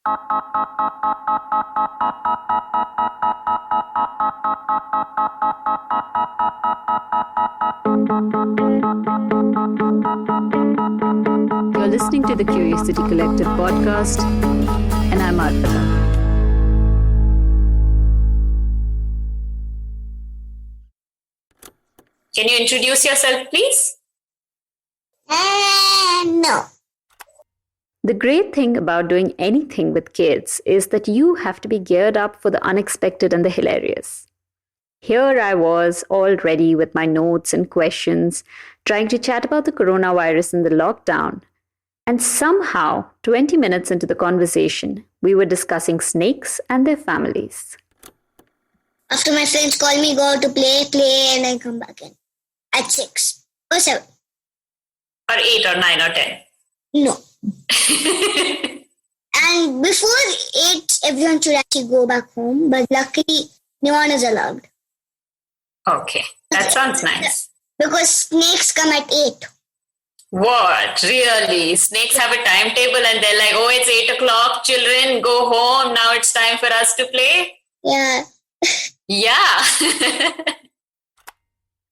You're listening to the Curio-city Collective podcast, and I'm Arpita. Can you introduce yourself, please? No. The great thing about doing anything with kids is that you have to be geared up for the unexpected and the hilarious. Here I was, all ready with my notes and questions, trying to chat about the coronavirus and the lockdown. And somehow, 20 minutes into the conversation, we were discussing snakes and their families. After my friends call me, go to play, and I come back in. At 6 or 7. Or 8 or 9 or 10? No. And before 8, everyone should actually go back home. But luckily, no one is allowed. Okay, that sounds nice. Because snakes come at 8. What? Really? Snakes have a timetable and they're like, oh, it's 8 o'clock, children, go home. Now it's time for us to play? Yeah. Yeah.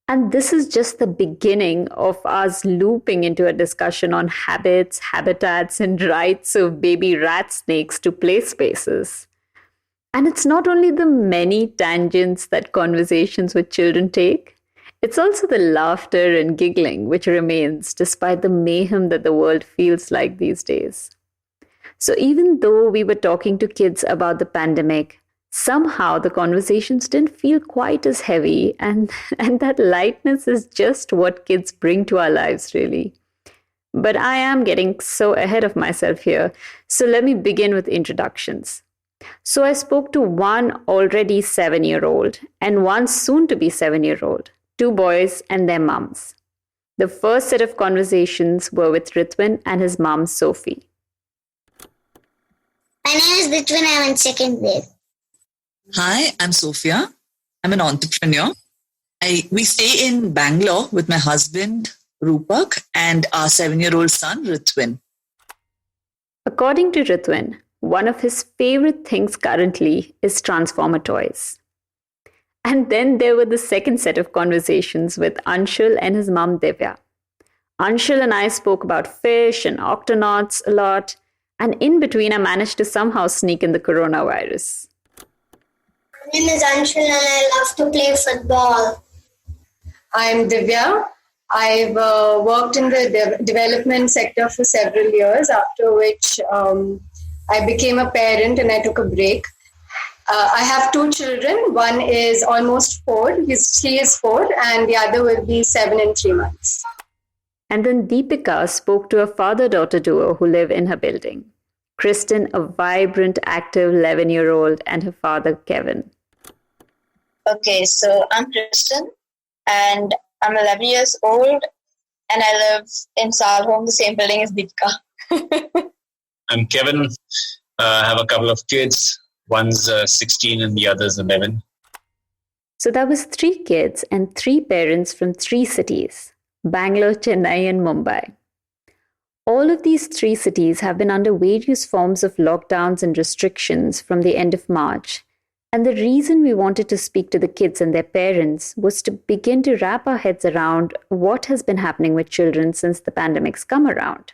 And this is just the beginning of us looping into a discussion on habits, habitats, and rights of baby rat snakes to play spaces. And it's not only the many tangents that conversations with children take, it's also the laughter and giggling which remains despite the mayhem that the world feels like these days. So even though we were talking to kids about the pandemic, somehow the conversations didn't feel quite as heavy, and that lightness is just what kids bring to our lives, really. But I am getting so ahead of myself here, so let me begin with introductions. So I spoke to one already 7-year-old and one soon-to-be 7-year-old, 2 boys and their mums. The first set of conversations were with Ritwin and his mom, Sophie. My name is Ritwin. I'm in 2nd grade. Hi, I'm Sophia. I'm an entrepreneur. We stay in Bangalore with my husband, Rupak, and our 7-year-old son, Ritwin. According to Ritwin, one of his favorite things currently is Transformer toys. And then there were the second set of conversations with Anshul and his mom, Divya. Anshul and I spoke about fish and octonauts a lot, and in between I managed to somehow sneak in the coronavirus. My name is Anshul and I love to play football. I'm Divya. I've worked in the development sector for several years, after which I became a parent and I took a break. I have 2 children. One is almost 4. She is 4 and the other will be 7 in 3 months. And then Deepika spoke to a father-daughter duo who live in her building. Kristen, a vibrant, active 11-year-old, and her father, Kevin. Okay, so I'm Kristen and I'm 11 years old and I live in Salhome, the same building as Deepika. I'm Kevin. I have a couple of kids. One's 16 and the other's 11. So that was 3 kids and 3 parents from 3 cities, Bangalore, Chennai, and Mumbai. All of these 3 cities have been under various forms of lockdowns and restrictions from the end of March. And the reason we wanted to speak to the kids and their parents was to begin to wrap our heads around what has been happening with children since the pandemic's come around.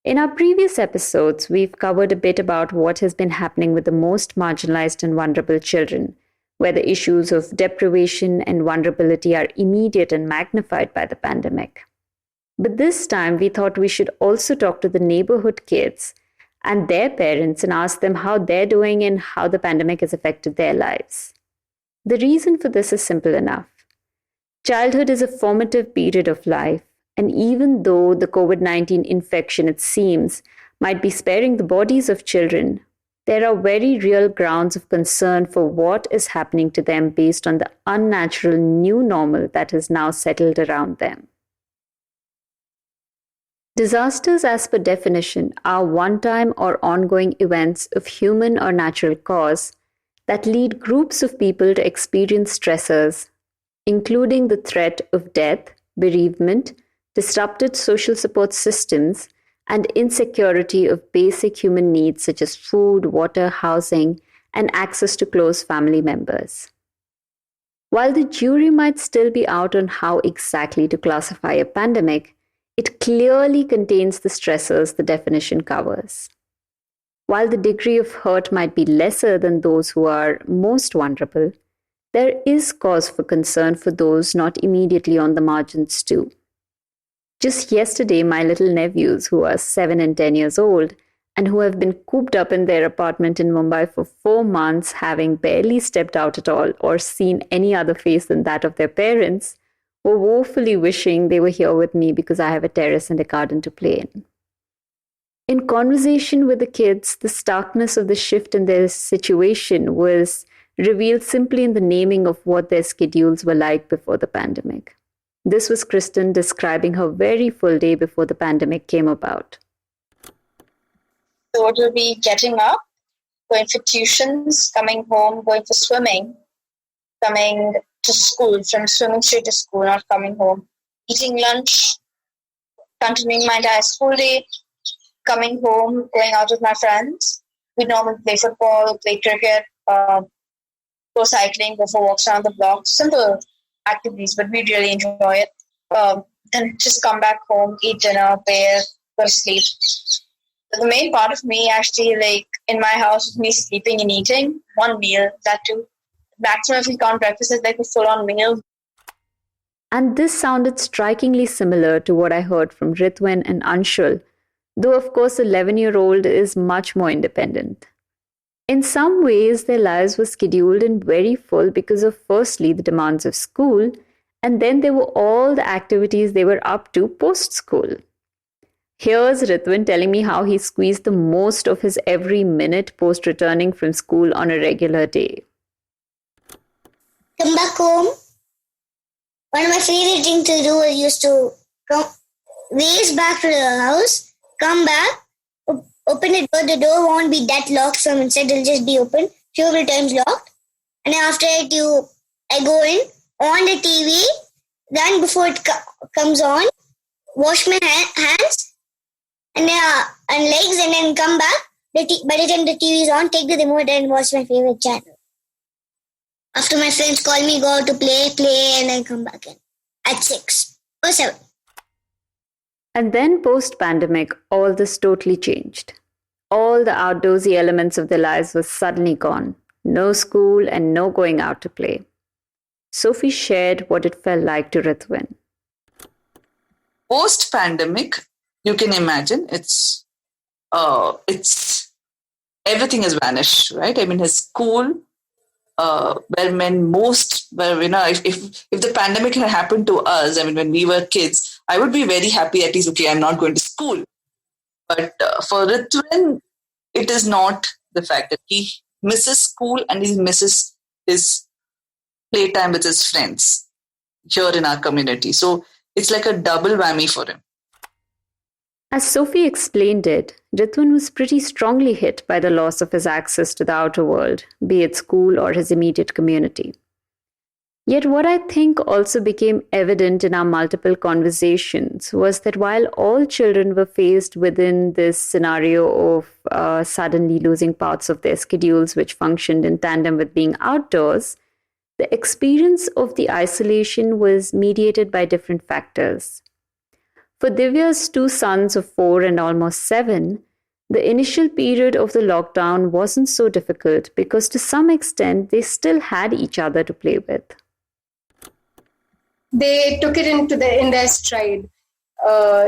In our previous episodes, we've covered a bit about what has been happening with the most marginalized and vulnerable children, where the issues of deprivation and vulnerability are immediate and magnified by the pandemic. But this time, we thought we should also talk to the neighborhood kids and their parents and ask them how they're doing and how the pandemic has affected their lives. The reason for this is simple enough. Childhood is a formative period of life, and even though the COVID-19 infection, it seems, might be sparing the bodies of children, there are very real grounds of concern for what is happening to them based on the unnatural new normal that has now settled around them. Disasters, as per definition, are one-time or ongoing events of human or natural cause that lead groups of people to experience stressors, including the threat of death, bereavement, disrupted social support systems, and insecurity of basic human needs such as food, water, housing, and access to close family members. While the jury might still be out on how exactly to classify a pandemic, it clearly contains the stressors the definition covers. While the degree of hurt might be lesser than those who are most vulnerable, there is cause for concern for those not immediately on the margins too. Just yesterday, my little nephews, who are 7 and 10 years old, and who have been cooped up in their apartment in Mumbai for 4 months, having barely stepped out at all or seen any other face than that of their parents, were woefully wishing they were here with me because I have a terrace and a garden to play in. In conversation with the kids, the starkness of the shift in their situation was revealed simply in the naming of what their schedules were like before the pandemic. This was Kristen describing her very full day before the pandemic came about. So it will be getting up, going for tuitions, coming home, going for swimming, coming to school, from swimming straight to school, not coming home, eating lunch, continuing my entire school day, coming home, going out with my friends. We normally play football, play cricket, go cycling, go for walks around the block, simple activities, but we really enjoy it. Then just come back home, eat dinner, bathe, go to sleep. The main part of me actually, like in my house, is me sleeping and eating one meal, that too. Maximum if we count breakfast is like a full-on meal. And this sounded strikingly similar to what I heard from Ritwin and Anshul, though of course the 11-year-old is much more independent. In some ways, their lives were scheduled and very full because of firstly the demands of school, and then there were all the activities they were up to post-school. Here's Ritwin telling me how he squeezed the most of his every minute post-returning from school on a regular day. Come back home. One of my favorite things to do is used to race back to the house, come back, open the door won't be that locked from inside, it'll just be open, several times locked. And after it, I go in, on the TV, then before it comes on, wash my hands and legs, and then come back. By the time the TV is on, take the remote and watch my favorite channel. After my friends call me, go out to play, and then come back in at 6 or 7. And then post-pandemic, all this totally changed. All the outdoorsy elements of their lives were suddenly gone. No school and no going out to play. Sophie shared what it felt like to Ritwin. Post-pandemic, you can imagine it's everything has vanished, right? I mean, his school, if the pandemic had happened to us, I mean, when we were kids, I would be very happy, at least, okay, I'm not going to school. But for Ritwin, it is not the fact that he misses school and he misses his playtime with his friends here in our community. So it's like a double whammy for him. As Sophie explained it, Ritwin was pretty strongly hit by the loss of his access to the outer world, be it school or his immediate community. Yet what I think also became evident in our multiple conversations was that while all children were faced within this scenario of suddenly losing parts of their schedules which functioned in tandem with being outdoors, the experience of the isolation was mediated by different factors. For Divya's 2 sons of 4 and almost 7, the initial period of the lockdown wasn't so difficult because to some extent they still had each other to play with. They took it in their stride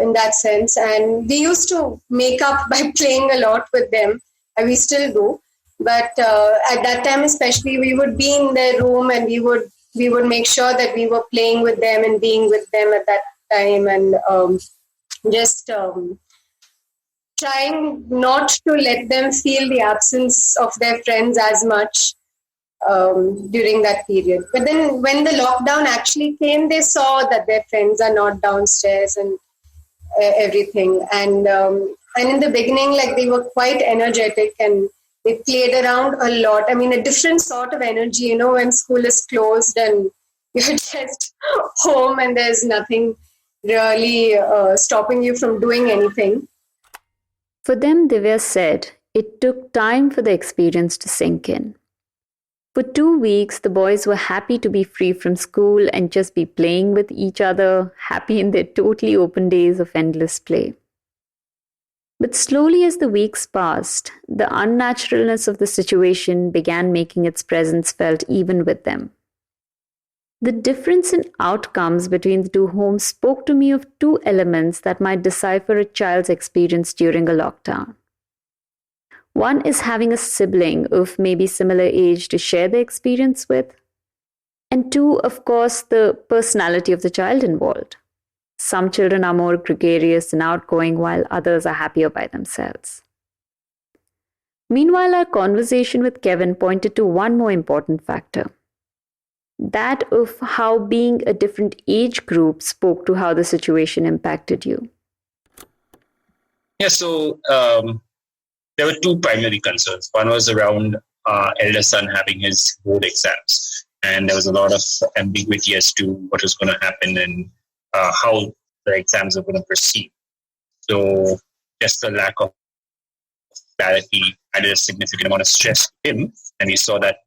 in that sense, and we used to make up by playing a lot with them, and we still do. But at that time, especially, we would be in their room, and we would make sure that we were playing with them and being with them at that time, and trying not to let them feel the absence of their friends as much during that period. But then when the lockdown actually came, they saw that their friends are not downstairs and everything. And in the beginning, like, they were quite energetic and they played around a lot. I mean, a different sort of energy, when school is closed and you're just home and there's nothing really stopping you from doing anything. For them, Divya said, it took time for the experience to sink in. For 2 weeks, the boys were happy to be free from school and just be playing with each other, happy in their totally open days of endless play. But slowly as the weeks passed, the unnaturalness of the situation began making its presence felt even with them. The difference in outcomes between the two homes spoke to me of two elements that might decipher a child's experience during a lockdown. One is having a sibling of maybe similar age to share the experience with. And two, of course, the personality of the child involved. Some children are more gregarious and outgoing, while others are happier by themselves. Meanwhile, our conversation with Kevin pointed to one more important factor. That of how being a different age group spoke to how the situation impacted you. Yeah, so there were two primary concerns. One was around our elder son having his board exams, and there was a lot of ambiguity as to what was going to happen and how the exams are going to proceed. So just the lack of clarity added a significant amount of stress to him, and we saw that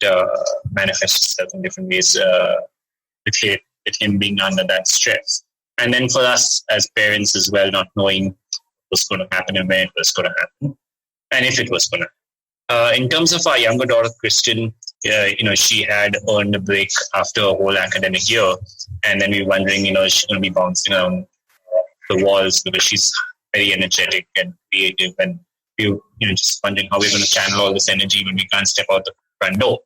manifest itself in different ways with him being under that stress. And then for us as parents as well, not knowing what was going to happen and when it was going to happen, and if it was going to. In terms of our younger daughter, Kristen, she had earned a break after a whole academic year, and then we were wondering, is she going to be bouncing around the walls because she's very energetic and creative, and we were just wondering how we're going to channel all this energy when we can't step out the front door.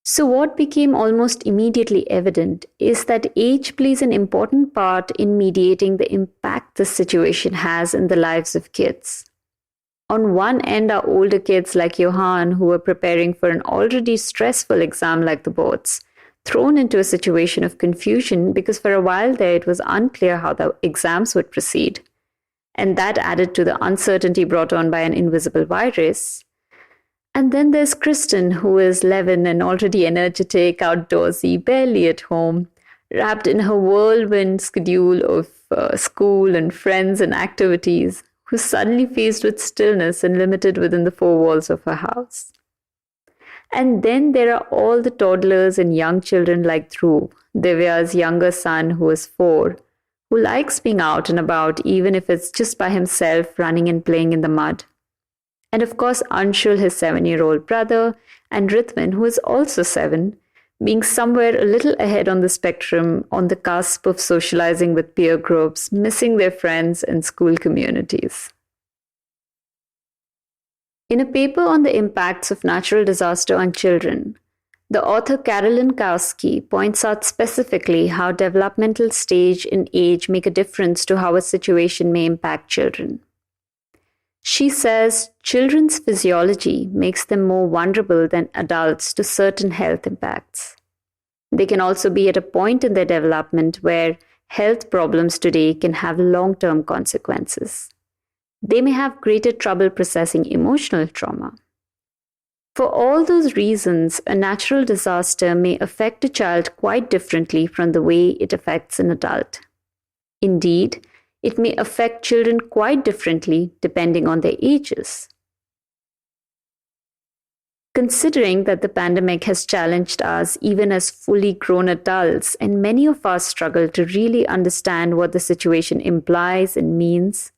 So what became almost immediately evident is that age plays an important part in mediating the impact this situation has in the lives of kids. On one end are older kids like Johan, who were preparing for an already stressful exam like the boards, thrown into a situation of confusion because for a while there it was unclear how the exams would proceed. And that added to the uncertainty brought on by an invisible virus. And then there's Kristen, who is 11 and already energetic, outdoorsy, barely at home, wrapped in her whirlwind schedule of school and friends and activities, who's suddenly faced with stillness and limited within the four walls of her house. And then there are all the toddlers and young children like Dhruv, Divya's younger son who is 4, who likes being out and about even if it's just by himself running and playing in the mud. And of course Anshul, his 7-year-old brother, and Rithvin, who is also 7, being somewhere a little ahead on the spectrum, on the cusp of socializing with peer groups, missing their friends and school communities. In a paper on the impacts of natural disaster on children, the author Carolyn Kowski points out specifically how developmental stage and age make a difference to how a situation may impact children. She says children's physiology makes them more vulnerable than adults to certain health impacts. They can also be at a point in their development where health problems today can have long-term consequences. They may have greater trouble processing emotional trauma. For all those reasons, a natural disaster may affect a child quite differently from the way it affects an adult. Indeed, it may affect children quite differently depending on their ages. Considering that the pandemic has challenged us even as fully grown adults, and many of us struggle to really understand what the situation implies and means,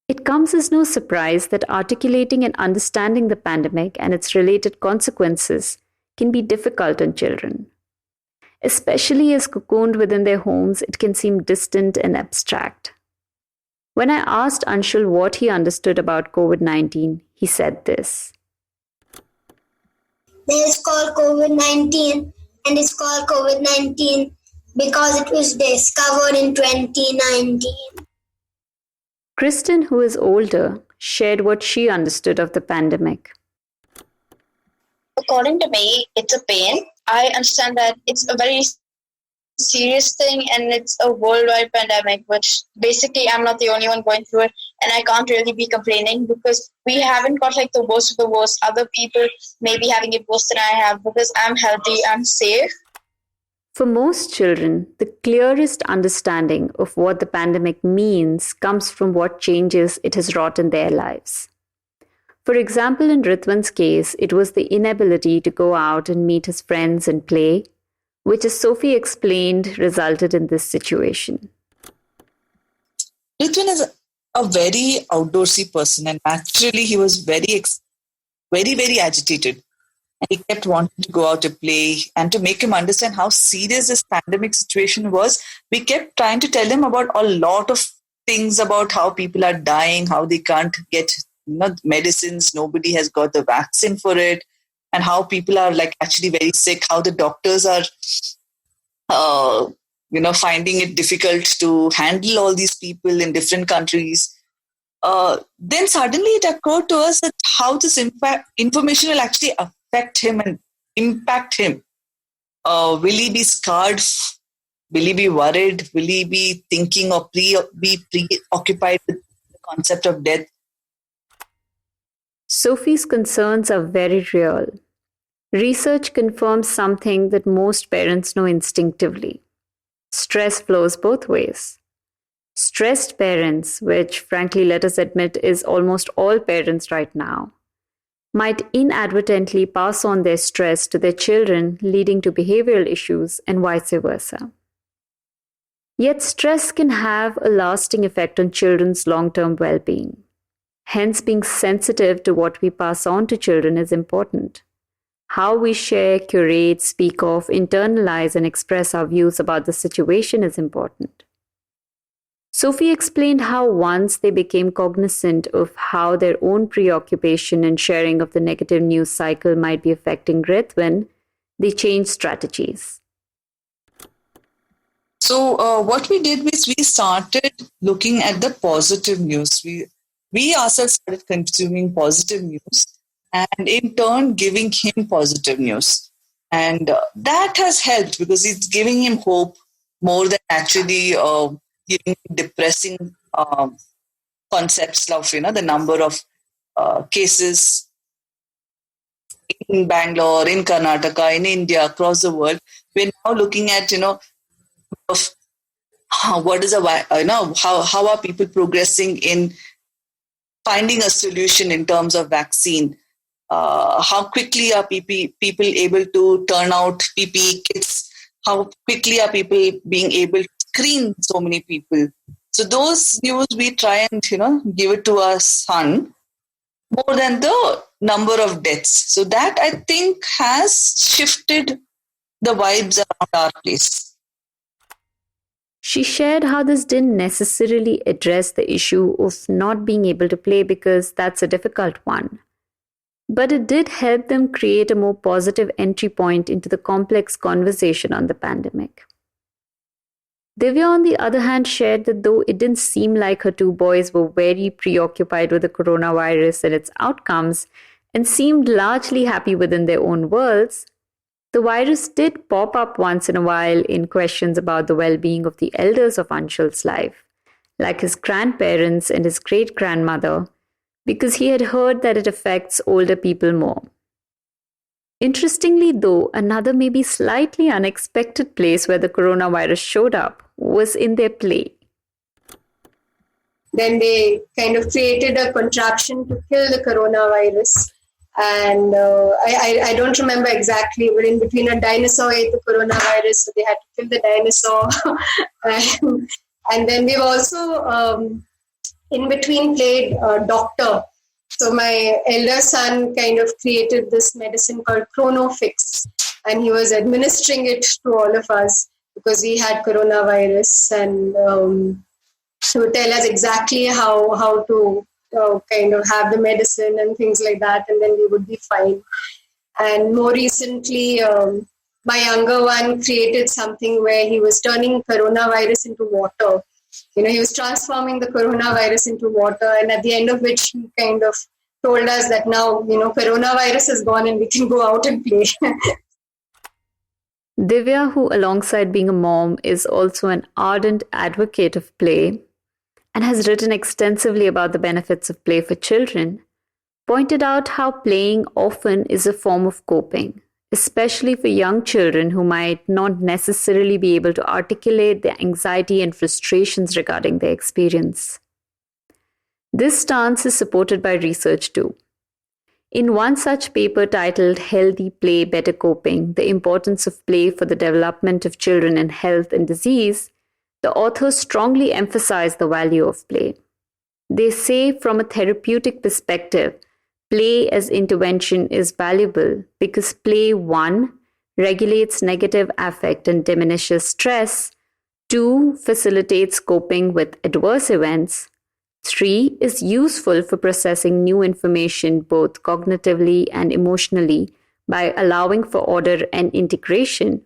it comes as no surprise that articulating and understanding the pandemic and its related consequences can be difficult on children. Especially as cocooned within their homes, it can seem distant and abstract. When I asked Anshul what he understood about COVID-19, he said this. It's called COVID-19, and it's called COVID-19 because it was discovered in 2019. Kristen, who is older, shared what she understood of the pandemic. According to me, it's a pain. I understand that it's a very serious thing and it's a worldwide pandemic, which basically I'm not the only one going through it, and I can't really be complaining because we haven't got like the worst of the worst. Other people may be having it worse than I have because I'm healthy, I'm safe. For most children, the clearest understanding of what the pandemic means comes from what changes it has wrought in their lives. For example, in Ritwan's case, it was the inability to go out and meet his friends and play, which, as Sophie explained, resulted in this situation. Ritwan is a very outdoorsy person, and naturally he was very, very agitated. And he kept wanting to go out to play. And to make him understand how serious this pandemic situation was, we kept trying to tell him about a lot of things about how people are dying, how they can't get medicines, nobody has got the vaccine for it, and how people are like actually very sick, how the doctors are finding it difficult to handle all these people in different countries. Then suddenly it occurred to us that how this information will actually affect him and impact him. Will he be scarred? Will he be worried? Will he be thinking or be preoccupied with the concept of death? Sophie's concerns are very real. Research confirms something that most parents know instinctively. Stress flows both ways. Stressed parents, which frankly let us admit is almost all parents right now, might inadvertently pass on their stress to their children, leading to behavioral issues and vice versa. Yet stress can have a lasting effect on children's long-term well-being. Hence, being sensitive to what we pass on to children is important. How we share, curate, speak of, internalize, and express our views about the situation is important. Sophie explained how once they became cognizant of how their own preoccupation and sharing of the negative news cycle might be affecting Ritwan, they changed strategies. So what we did was we started looking at the positive news. We ourselves started consuming positive news and in turn giving him positive news. And that has helped because it's giving him hope more than actually giving depressing concepts of, the number of cases in Bangalore, in Karnataka, in India, across the world. We're now looking at, of what is how are people progressing in finding a solution in terms of vaccine? How quickly are people able to turn out PPE kits? How quickly are people being able to screen so many people? So those news we try and give it to our son more than the number of deaths. So that I think has shifted the vibes around our place. She shared how this didn't necessarily address the issue of not being able to play because that's a difficult one. But it did help them create a more positive entry point into the complex conversation on the pandemic. Divya, on the other hand, shared that though it didn't seem like her two boys were very preoccupied with the coronavirus and its outcomes and seemed largely happy within their own worlds, the virus did pop up once in a while in questions about the well-being of the elders of Anshul's life, like his grandparents and his great-grandmother, because he had heard that it affects older people more. Interestingly, though, another maybe slightly unexpected place where the coronavirus showed up was in their play. Then they kind of created a contraption to kill the coronavirus. And I don't remember exactly, but in between a dinosaur ate the coronavirus, so they had to kill the dinosaur. and then we've also in between played doctor. So my elder son kind of created this medicine called Chronofix, and he was administering it to all of us because we had coronavirus, and he would tell us exactly how to kind of have the medicine and things like that, and then we would be fine. And more recently, my younger one created something where he was turning coronavirus into water. He was transforming the coronavirus into water, and at the end of which he kind of told us that now, coronavirus is gone and we can go out and play. Divya, who alongside being a mom is also an ardent advocate of play and has written extensively about the benefits of play for children, pointed out how playing often is a form of coping, especially for young children who might not necessarily be able to articulate their anxiety and frustrations regarding their experience. This stance is supported by research too. In one such paper titled Healthy Play, Better Coping, The Importance of Play for the Development of Children in Health and Disease, the authors strongly emphasize the value of play. They say from a therapeutic perspective, play as intervention is valuable because play 1 regulates negative affect and diminishes stress, 2 facilitates coping with adverse events, 3 is useful for processing new information both cognitively and emotionally by allowing for order and integration.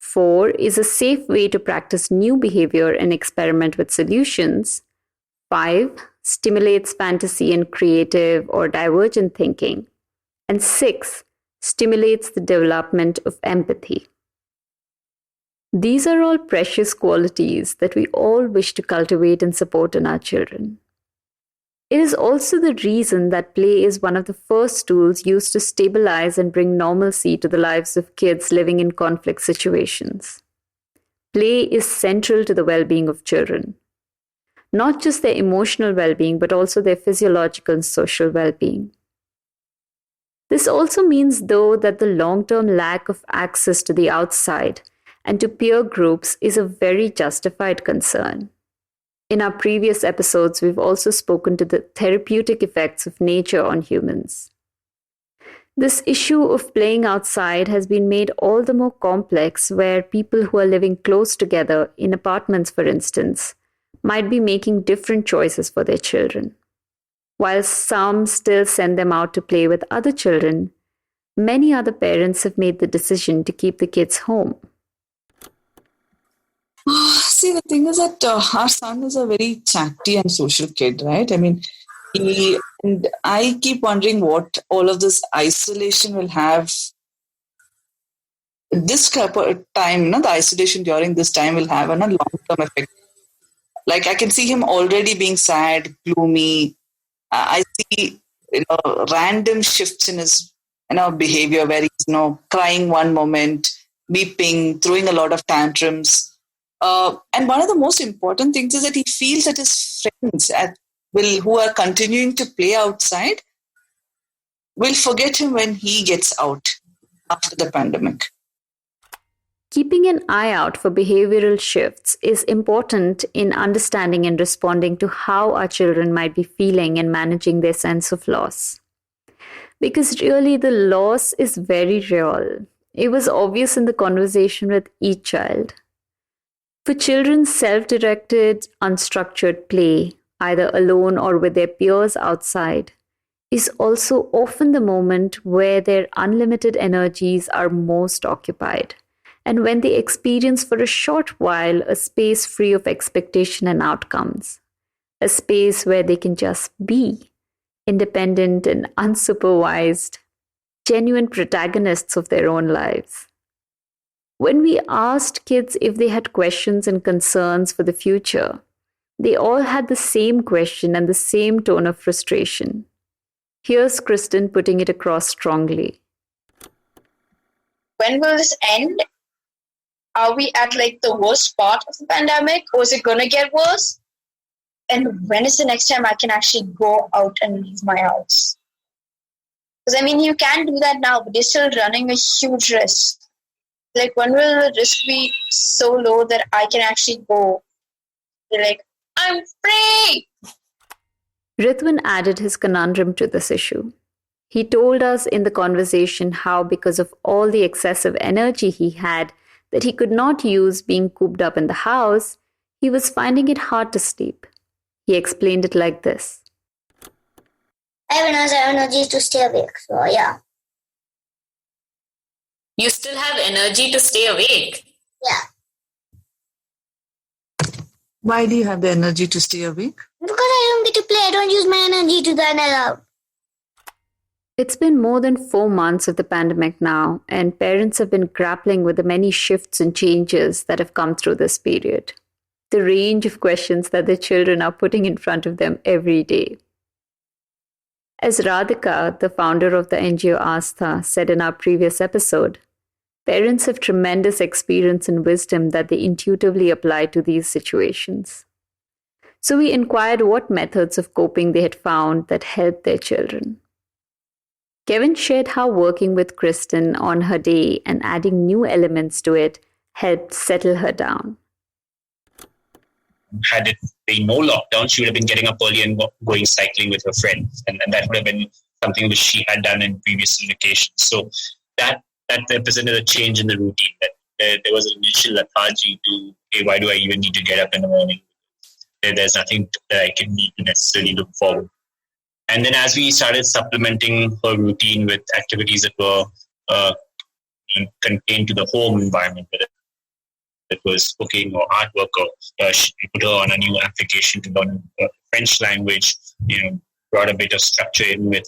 4 is a safe way to practice new behavior and experiment with solutions. 5 stimulates fantasy and creative or divergent thinking. And 6 stimulates the development of empathy. These are all precious qualities that we all wish to cultivate and support in our children. It is also the reason that play is one of the first tools used to stabilize and bring normalcy to the lives of kids living in conflict situations. Play is central to the well-being of children. Not just their emotional well-being, but also their physiological and social well-being. This also means, though, that the long-term lack of access to the outside and to peer groups is a very justified concern. In our previous episodes, we've also spoken to the therapeutic effects of nature on humans. This issue of playing outside has been made all the more complex where people who are living close together, in apartments for instance, might be making different choices for their children. While some still send them out to play with other children, many other parents have made the decision to keep the kids home. See, the thing is that our son is a very chatty and social kid, right? I mean, and I keep wondering what all of this isolation will have. This time, the isolation during this time will have a long-term effect. Like I can see him already being sad, gloomy. I see, random shifts in his, behavior where he's, crying one moment, weeping, throwing a lot of tantrums. And one of the most important things is that he feels that his friends who are continuing to play outside will forget him when he gets out after the pandemic. Keeping an eye out for behavioral shifts is important in understanding and responding to how our children might be feeling and managing their sense of loss. Because really, the loss is very real. It was obvious in the conversation with each child. For children, self-directed, unstructured play, either alone or with their peers outside, is also often the moment where their unlimited energies are most occupied, and when they experience for a short while a space free of expectation and outcomes, a space where they can just be, independent and unsupervised, genuine protagonists of their own lives. When we asked kids if they had questions and concerns for the future, they all had the same question and the same tone of frustration. Here's Kristen putting it across strongly. When will this end? Are we at the worst part of the pandemic, or is it going to get worse? And when is the next time I can actually go out and leave my house? Because you can do that now, but you're still running a huge risk. When will the risk be so low that I can actually go? They're I'm free! Ritwin added his conundrum to this issue. He told us in the conversation how, because of all the excessive energy he had that he could not use being cooped up in the house, he was finding it hard to sleep. He explained it like this. I have energy to stay awake, so yeah. You still have energy to stay awake? Yeah. Why do you have the energy to stay awake? Because I don't get to play. I don't use my energy to gather out. It's been more than 4 months of the pandemic now, and parents have been grappling with the many shifts and changes that have come through this period. The range of questions that their children are putting in front of them every day. As Radhika, the founder of the NGO Astha, said in our previous episode, parents have tremendous experience and wisdom that they intuitively apply to these situations. So we inquired what methods of coping they had found that helped their children. Kevin shared how working with Kristen on her day and adding new elements to it helped settle her down. Had it been no lockdown, she would have been getting up early and going cycling with her friends. And that would have been something which she had done in previous vacations. So that represented a change in the routine. That there was an initial lethargy to, hey, why do I even need to get up in the morning? There's nothing that I can need to necessarily look forward. And then as we started supplementing her routine with activities that were contained to the home environment, whether it was cooking or artwork, or she put her on a new application to learn French language, brought a bit of structure in with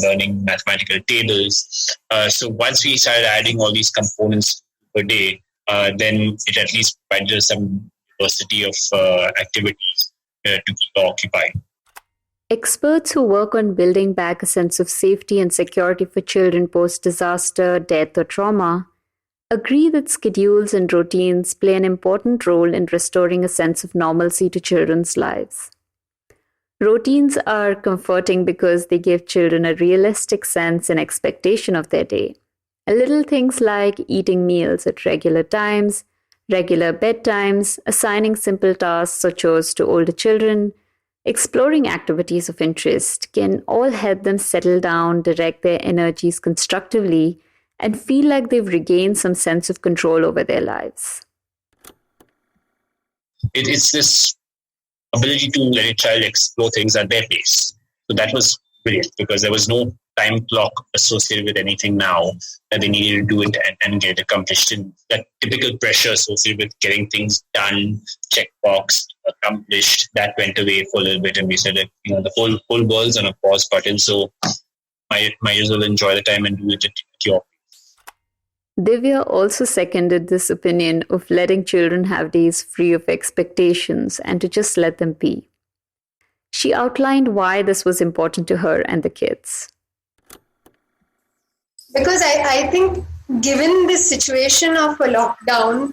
learning mathematical tables. So once we started adding all these components per day, then it at least provided some diversity of activities to keep her occupied. Experts who work on building back a sense of safety and security for children post-disaster, death, or trauma agree that schedules and routines play an important role in restoring a sense of normalcy to children's lives. Routines are comforting because they give children a realistic sense and expectation of their day. Little things like eating meals at regular times, regular bedtimes, assigning simple tasks or chores to older children, exploring activities of interest can all help them settle down, direct their energies constructively, and feel like they've regained some sense of control over their lives. It's this ability to let a child explore things at their pace. So that was brilliant because there was no time clock associated with anything now that they needed to do it and get it accomplished. And that typical pressure associated with getting things done, checkbox, accomplished, that went away for a little bit. And we said that, the whole world's on a pause button. So might as well enjoy the time and do it at your pace. Divya also seconded this opinion of letting children have days free of expectations and to just let them be. She outlined why this was important to her and the kids. Because I think given this situation of a lockdown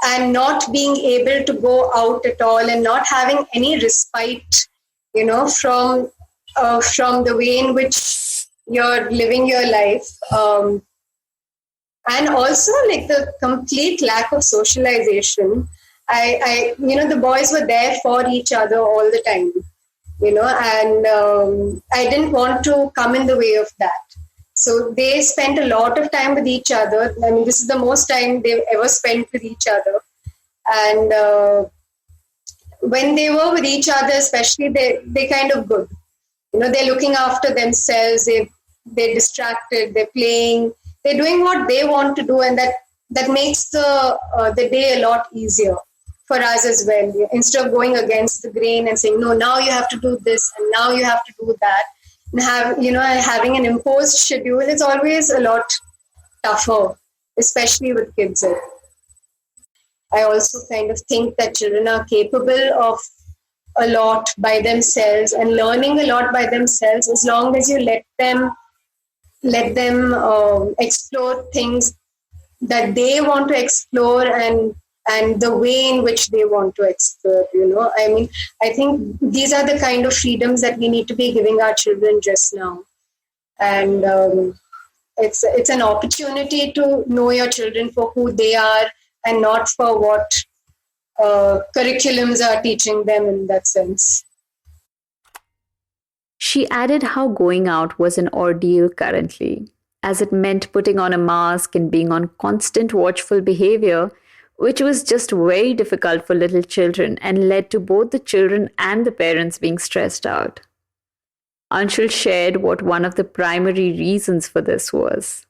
and not being able to go out at all and not having any respite, from the way in which you're living your life, and also like the complete lack of socialization. The boys were there for each other all the time, and I didn't want to come in the way of that. So they spent a lot of time with each other. I mean, this is the most time they've ever spent with each other. And when they were with each other, especially, they kind of good. They're looking after themselves. They're distracted. They're playing. They're doing what they want to do, and that makes the day a lot easier for us as well. Instead of going against the grain and saying, no, now you have to do this and now you have to do that, and having an imposed schedule is always a lot tougher, especially with kids. I also kind of think that children are capable of a lot by themselves and learning a lot by themselves as long as you let them explore things that they want to explore and the way in which they want to explore. I mean, I think these are the kind of freedoms that we need to be giving our children just now. And it's an opportunity to know your children for who they are and not for what curriculums are teaching them in that sense. She added how going out was an ordeal currently, as it meant putting on a mask and being on constant watchful behavior, which was just very difficult for little children and led to both the children and the parents being stressed out. Anshul shared what one of the primary reasons for this was.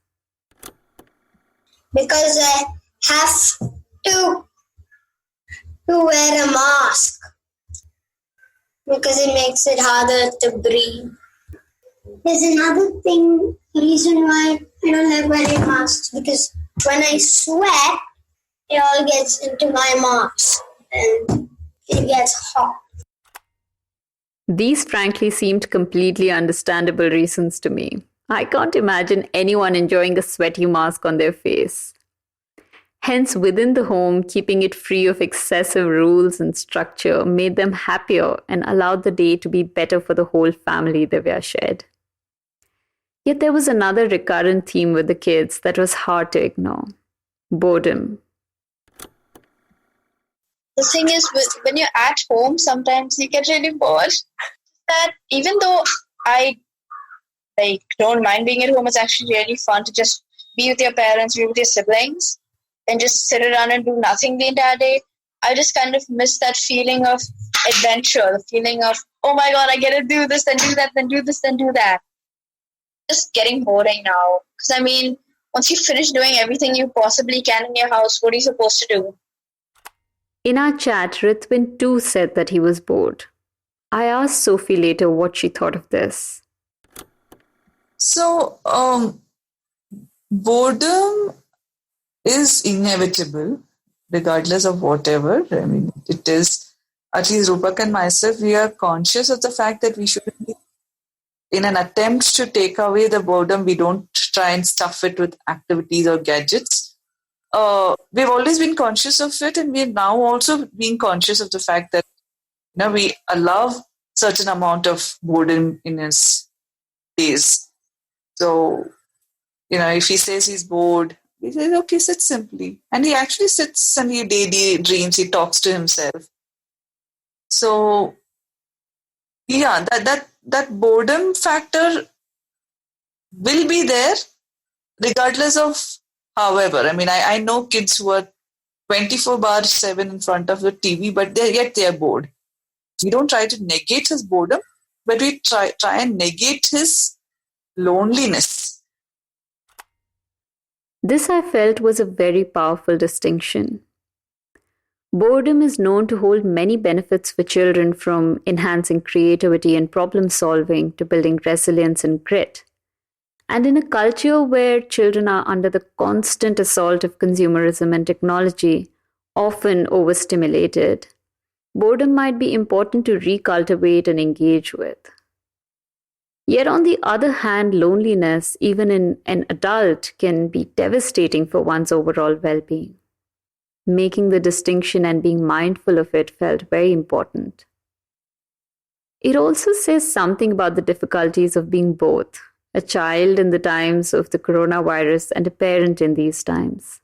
Because I have to wear a mask. Because it makes it harder to breathe. There's another reason why I don't like wearing masks, because when I sweat, it all gets into my mask and it gets hot. These frankly seemed completely understandable reasons to me. I can't imagine anyone enjoying a sweaty mask on their face. Hence, within the home, keeping it free of excessive rules and structure made them happier and allowed the day to be better for the whole family, Divya shared. Yet there was another recurrent theme with the kids that was hard to ignore: boredom. The thing is, when you're at home, sometimes you get really bored. That even though I don't mind being at home, it's actually really fun to just be with your parents, be with your siblings, and just sit around and do nothing the entire day. I just kind of miss that feeling of adventure, the feeling of, oh my god, I get to do this, then do that, then do this, then do that. Just getting boring now. Because I mean, once you finish doing everything you possibly can in your house, what are you supposed to do? In our chat, Rithwin too said that he was bored. I asked Sophie later what she thought of this. So, boredom is inevitable, regardless of whatever. I mean, it is, at least Rupak and myself, we are conscious of the fact that we shouldn't be, in an attempt to take away the boredom, we don't try and stuff it with activities or gadgets. We've always been conscious of it, and we're now also being conscious of the fact that we allow certain amount of boredom in his days. So, if he says he's bored, he says, okay, sit simply. And he actually sits and he daydreams, he talks to himself. So, yeah, that boredom factor will be there regardless of however. I mean, I know kids who are 24/7 in front of the TV, but yet they're bored. We don't try to negate his boredom, but we try and negate his loneliness. This, I felt, was a very powerful distinction. Boredom is known to hold many benefits for children, from enhancing creativity and problem solving to building resilience and grit. And in a culture where children are under the constant assault of consumerism and technology, often overstimulated, boredom might be important to recultivate and engage with. Yet on the other hand, loneliness, even in an adult, can be devastating for one's overall well-being. Making the distinction and being mindful of it felt very important. It also says something about the difficulties of being both a child in the times of the coronavirus and a parent in these times.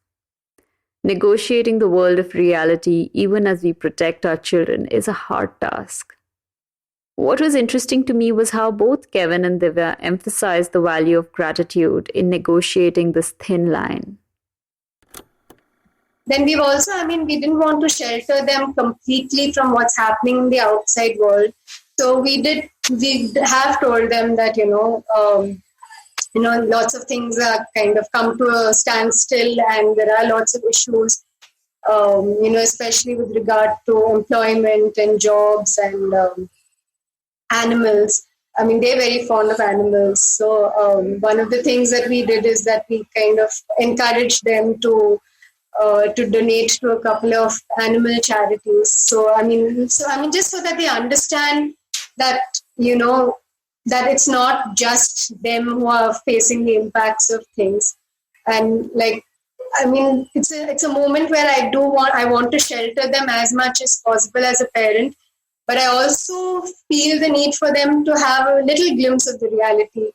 Negotiating the world of reality, even as we protect our children, is a hard task. What was interesting to me was how both Kevin and Divya emphasized the value of gratitude in negotiating this thin line. Then we've also, we didn't want to shelter them completely from what's happening in the outside world. So we have told them that, lots of things are kind of come to a standstill, and there are lots of issues, especially with regard to employment and jobs and animals. They're very fond of animals. So one of the things that we did is that we kind of encouraged them to donate to a couple of animal charities. So just so that they understand that, that it's not just them who are facing the impacts of things. And it's a moment where I want to shelter them as much as possible as a parent, but I also feel the need for them to have a little glimpse of the reality.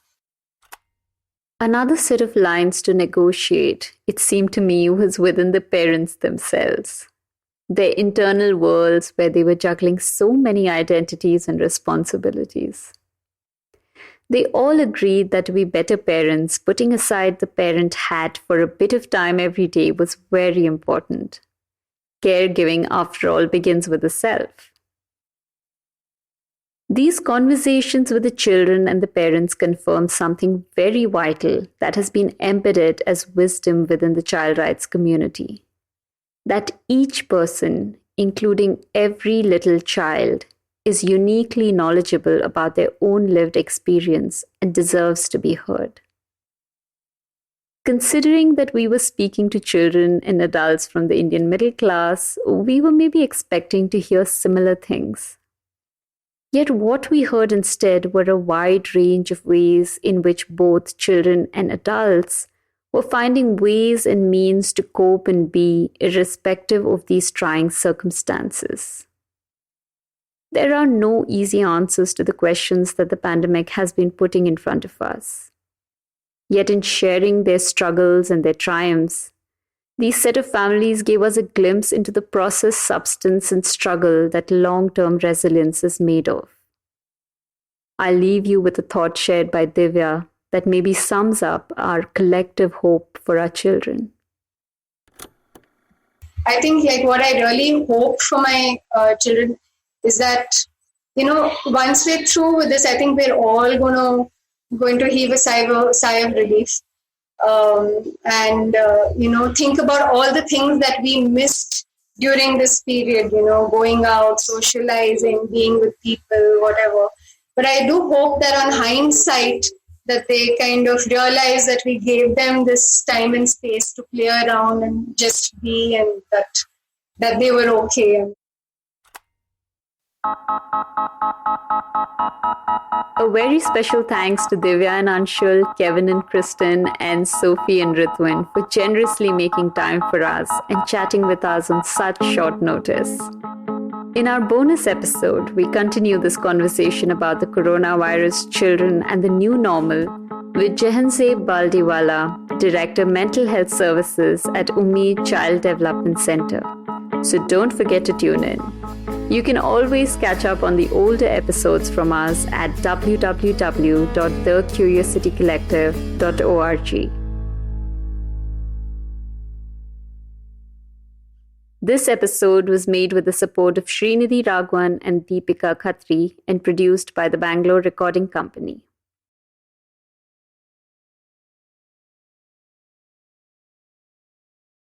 Another set of lines to negotiate, it seemed to me, was within the parents themselves. Their internal worlds where they were juggling so many identities and responsibilities. They all agreed that to be better parents, putting aside the parent hat for a bit of time every day was very important. Caregiving, after all, begins with the self. These conversations with the children and the parents confirm something very vital that has been embedded as wisdom within the child rights community. That each person, including every little child, is uniquely knowledgeable about their own lived experience and deserves to be heard. Considering that we were speaking to children and adults from the Indian middle class, we were maybe expecting to hear similar things. Yet what we heard instead were a wide range of ways in which both children and adults were finding ways and means to cope and be irrespective of these trying circumstances. There are no easy answers to the questions that the pandemic has been putting in front of us. Yet in sharing their struggles and their triumphs, these set of families gave us a glimpse into the process, substance, and struggle that long-term resilience is made of. I'll leave you with a thought shared by Divya that maybe sums up our collective hope for our children. I think like what I really hope for my children is that, once we're through with this, I think we're all going to heave a sigh of relief. And think about all the things that we missed during this period, going out, socializing, being with people, whatever. But I do hope that on hindsight, that they kind of realize that we gave them this time and space to play around and just be, and that they were okay. A very special thanks to Divya and Anshul, Kevin and Kristen, and Sophie and Ritwin for generously making time for us and chatting with us on such short notice. In our bonus episode, we continue this conversation about the coronavirus, children, and the new normal with Jahanzeb Baldiwala, Director Mental Health Services at Ummeed Child Development Center. So don't forget to tune in. You can always catch up on the older episodes from us at www.thecuriositycollective.org. This episode was made with the support of Srinidhi Raghavan and Deepika Khatri and produced by the Bangalore Recording Company.